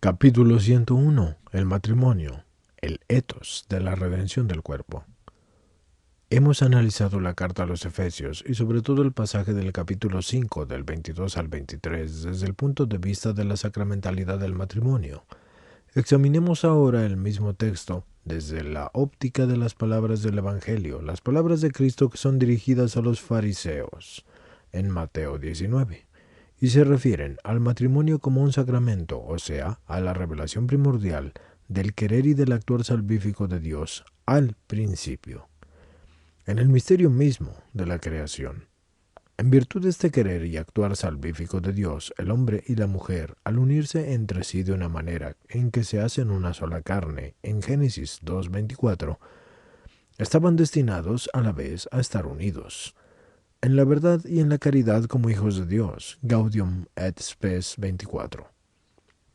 Capítulo 101. El matrimonio. El etos de la redención del cuerpo. Hemos analizado la carta a los Efesios y sobre todo el pasaje del capítulo 5 del 22 al 23 desde el punto de vista de la sacramentalidad del matrimonio. Examinemos ahora el mismo texto desde la óptica de las palabras del Evangelio, las palabras de Cristo que son dirigidas a los fariseos en Mateo 19. Y se refieren al matrimonio como un sacramento, o sea, a la revelación primordial del querer y del actuar salvífico de Dios al principio, en el misterio mismo de la creación. En virtud de este querer y actuar salvífico de Dios, el hombre y la mujer, al unirse entre sí de una manera en que se hacen una sola carne, en Génesis 2:24, estaban destinados a la vez a estar unidos en la verdad y en la caridad como hijos de Dios, Gaudium et Spes 24.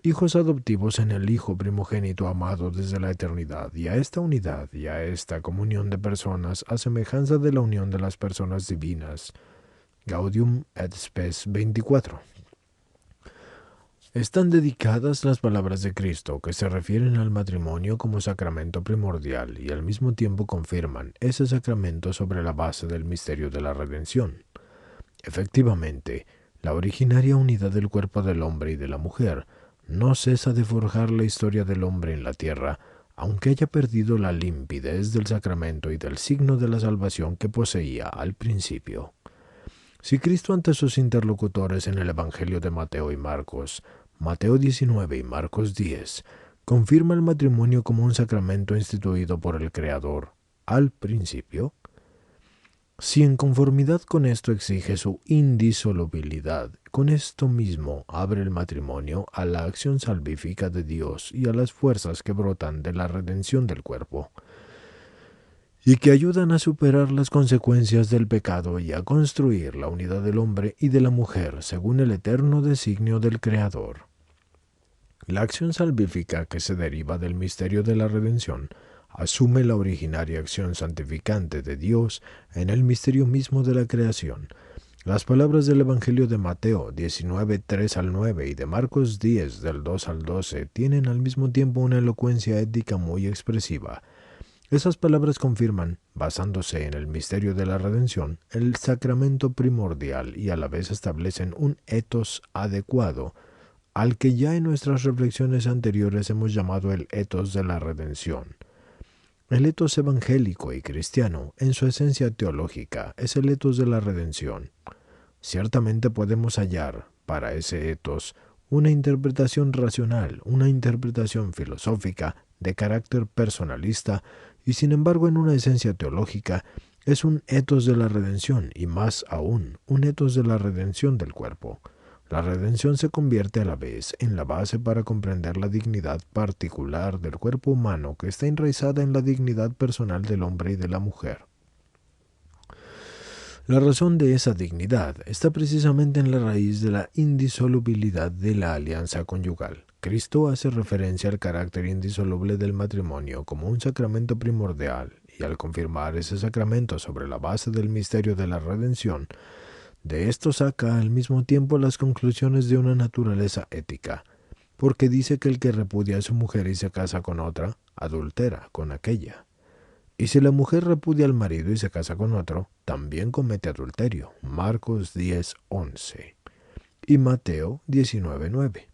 Hijos adoptivos en el Hijo primogénito amado desde la eternidad, y a esta unidad y a esta comunión de personas a semejanza de la unión de las personas divinas, Gaudium et Spes 24. Están dedicadas las palabras de Cristo que se refieren al matrimonio como sacramento primordial y al mismo tiempo confirman ese sacramento sobre la base del misterio de la redención. Efectivamente, la originaria unidad del cuerpo del hombre y de la mujer no cesa de forjar la historia del hombre en la tierra, aunque haya perdido la limpidez del sacramento y del signo de la salvación que poseía al principio. Si Cristo ante sus interlocutores en el Evangelio de Mateo y Marcos, Mateo 19 y Marcos 10, confirma el matrimonio como un sacramento instituido por el Creador al principio, si en conformidad con esto exige su indisolubilidad, con esto mismo abre el matrimonio a la acción salvífica de Dios y a las fuerzas que brotan de la redención del cuerpo, y que ayudan a superar las consecuencias del pecado y a construir la unidad del hombre y de la mujer según el eterno designio del Creador. La acción salvífica que se deriva del misterio de la redención asume la originaria acción santificante de Dios en el misterio mismo de la creación. Las palabras del Evangelio de Mateo 19, 3 al 9 y de Marcos 10, del 2 al 12, tienen al mismo tiempo una elocuencia ética muy expresiva. Esas palabras confirman, basándose en el misterio de la redención, el sacramento primordial y a la vez establecen un etos adecuado al que ya en nuestras reflexiones anteriores hemos llamado el etos de la redención. El etos evangélico y cristiano, en su esencia teológica, es el etos de la redención. Ciertamente podemos hallar, para ese etos, una interpretación racional, una interpretación filosófica, de carácter personalista, y sin embargo en una esencia teológica, es un etos de la redención, y más aún, un etos de la redención del cuerpo. La redención se convierte a la vez en la base para comprender la dignidad particular del cuerpo humano que está enraizada en la dignidad personal del hombre y de la mujer. La razón de esa dignidad está precisamente en la raíz de la indisolubilidad de la alianza conyugal. Cristo hace referencia al carácter indisoluble del matrimonio como un sacramento primordial, y al confirmar ese sacramento sobre la base del misterio de la redención, de esto saca al mismo tiempo las conclusiones de una naturaleza ética, porque dice que el que repudia a su mujer y se casa con otra, adultera con aquella. Y si la mujer repudia al marido y se casa con otro, también comete adulterio. Marcos 10:11 y Mateo 19:9.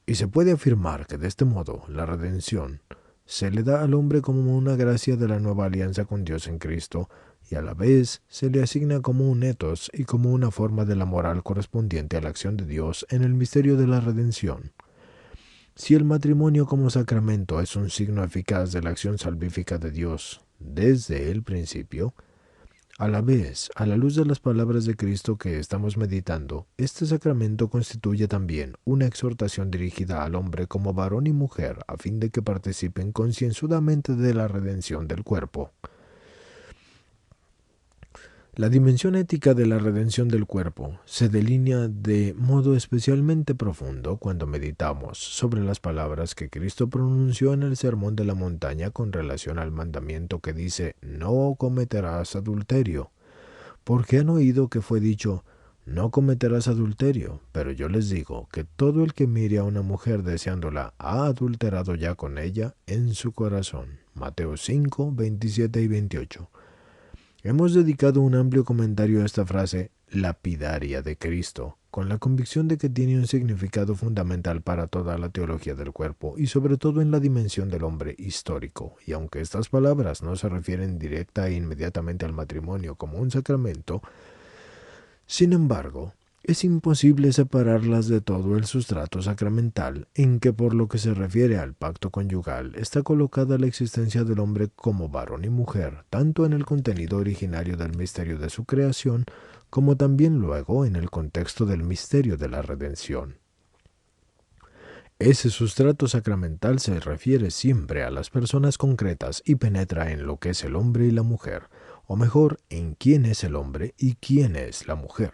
Y se puede afirmar que de este modo la redención se le da al hombre como una gracia de la nueva alianza con Dios en Cristo, y a la vez se le asigna como un etos y como una forma de la moral correspondiente a la acción de Dios en el misterio de la redención. Si el matrimonio como sacramento es un signo eficaz de la acción salvífica de Dios desde el principio, a la vez, a la luz de las palabras de Cristo que estamos meditando, este sacramento constituye también una exhortación dirigida al hombre como varón y mujer a fin de que participen concienzudamente de la redención del cuerpo. La dimensión ética de la redención del cuerpo se delinea de modo especialmente profundo cuando meditamos sobre las palabras que Cristo pronunció en el Sermón de la Montaña con relación al mandamiento que dice: «No cometerás adulterio», porque han oído que fue dicho: no cometerás adulterio, pero yo les digo que todo el que mire a una mujer deseándola ha adulterado ya con ella en su corazón. Mateo 5, 27 y 28. Hemos dedicado un amplio comentario a esta frase lapidaria de Cristo, con la convicción de que tiene un significado fundamental para toda la teología del cuerpo y sobre todo en la dimensión del hombre histórico. Y aunque estas palabras no se refieren directa e inmediatamente al matrimonio como un sacramento, sin embargo, es imposible separarlas de todo el sustrato sacramental en que por lo que se refiere al pacto conyugal está colocada la existencia del hombre como varón y mujer, tanto en el contenido originario del misterio de su creación, como también luego en el contexto del misterio de la redención. Ese sustrato sacramental se refiere siempre a las personas concretas y penetra en lo que es el hombre y la mujer, o mejor, en quién es el hombre y quién es la mujer.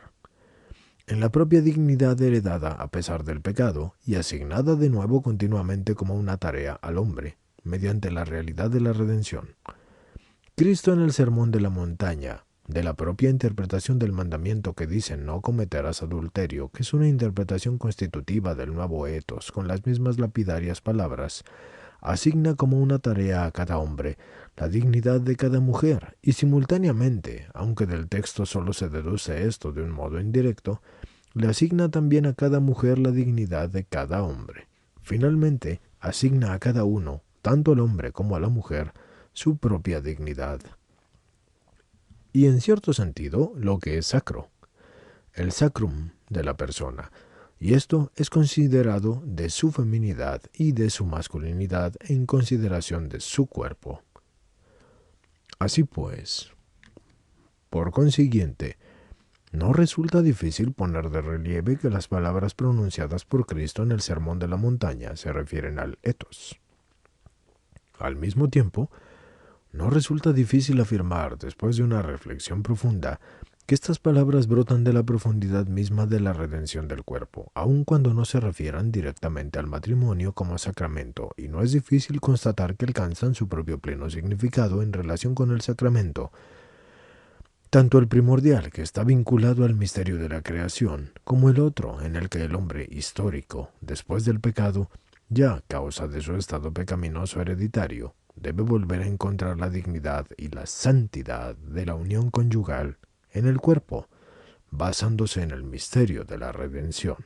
En la propia dignidad heredada a pesar del pecado y asignada de nuevo continuamente como una tarea al hombre, mediante la realidad de la redención. Cristo en el Sermón de la Montaña, de la propia interpretación del mandamiento que dice no cometerás adulterio, que es una interpretación constitutiva del nuevo etos con las mismas lapidarias palabras, asigna como una tarea a cada hombre la dignidad de cada mujer y simultáneamente, aunque del texto solo se deduce esto de un modo indirecto, le asigna también a cada mujer la dignidad de cada hombre. Finalmente, asigna a cada uno, tanto al hombre como a la mujer, su propia dignidad. Y en cierto sentido, lo que es sacro, el sacrum de la persona, y esto es considerado de su feminidad y de su masculinidad en consideración de su cuerpo. Así pues, por consiguiente, no resulta difícil poner de relieve que las palabras pronunciadas por Cristo en el Sermón de la Montaña se refieren al etos. Al mismo tiempo, no resulta difícil afirmar, después de una reflexión profunda, que estas palabras brotan de la profundidad misma de la redención del cuerpo, aun cuando no se refieran directamente al matrimonio como sacramento, y no es difícil constatar que alcanzan su propio pleno significado en relación con el sacramento, tanto el primordial, que está vinculado al misterio de la creación, como el otro, en el que el hombre histórico, después del pecado, ya a causa de su estado pecaminoso hereditario, debe volver a encontrar la dignidad y la santidad de la unión conyugal en el cuerpo, basándose en el misterio de la redención.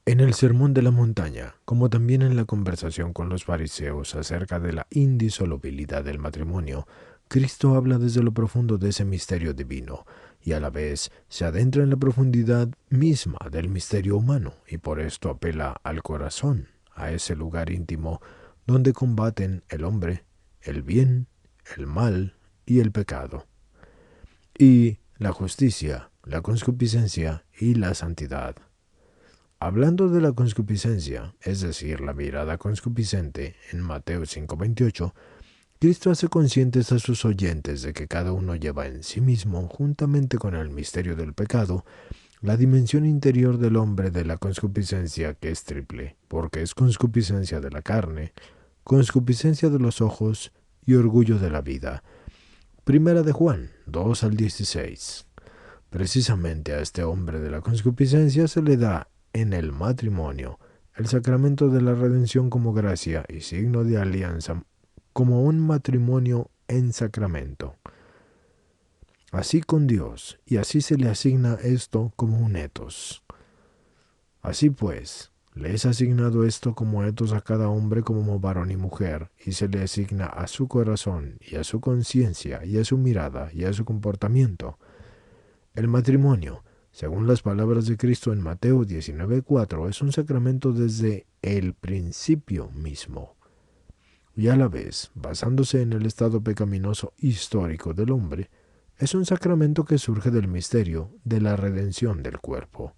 En el Sermón de la Montaña, como también en la conversación con los fariseos acerca de la indisolubilidad del matrimonio, Cristo habla desde lo profundo de ese misterio divino y a la vez se adentra en la profundidad misma del misterio humano y por esto apela al corazón, a ese lugar íntimo donde combaten el hombre, el bien, el mal y el pecado, y la justicia, la concupiscencia y la santidad. Hablando de la concupiscencia, es decir, la mirada concupiscente, en Mateo 5:28, Cristo hace conscientes a sus oyentes de que cada uno lleva en sí mismo, juntamente con el misterio del pecado, la dimensión interior del hombre de la concupiscencia que es triple, porque es concupiscencia de la carne, concupiscencia de los ojos y orgullo de la vida. Primera de Juan 2 al 16. Precisamente a este hombre de la concupiscencia se le da en el matrimonio el sacramento de la redención como gracia y signo de alianza, como un matrimonio en sacramento. Así con Dios, y así se le asigna esto como un etos. Así pues, le es asignado esto como etos a cada hombre como varón y mujer, y se le asigna a su corazón, y a su conciencia, y a su mirada, y a su comportamiento. El matrimonio, según las palabras de Cristo en Mateo 19:4, es un sacramento desde el principio mismo. Y a la vez, basándose en el estado pecaminoso histórico del hombre, es un sacramento que surge del misterio de la redención del cuerpo.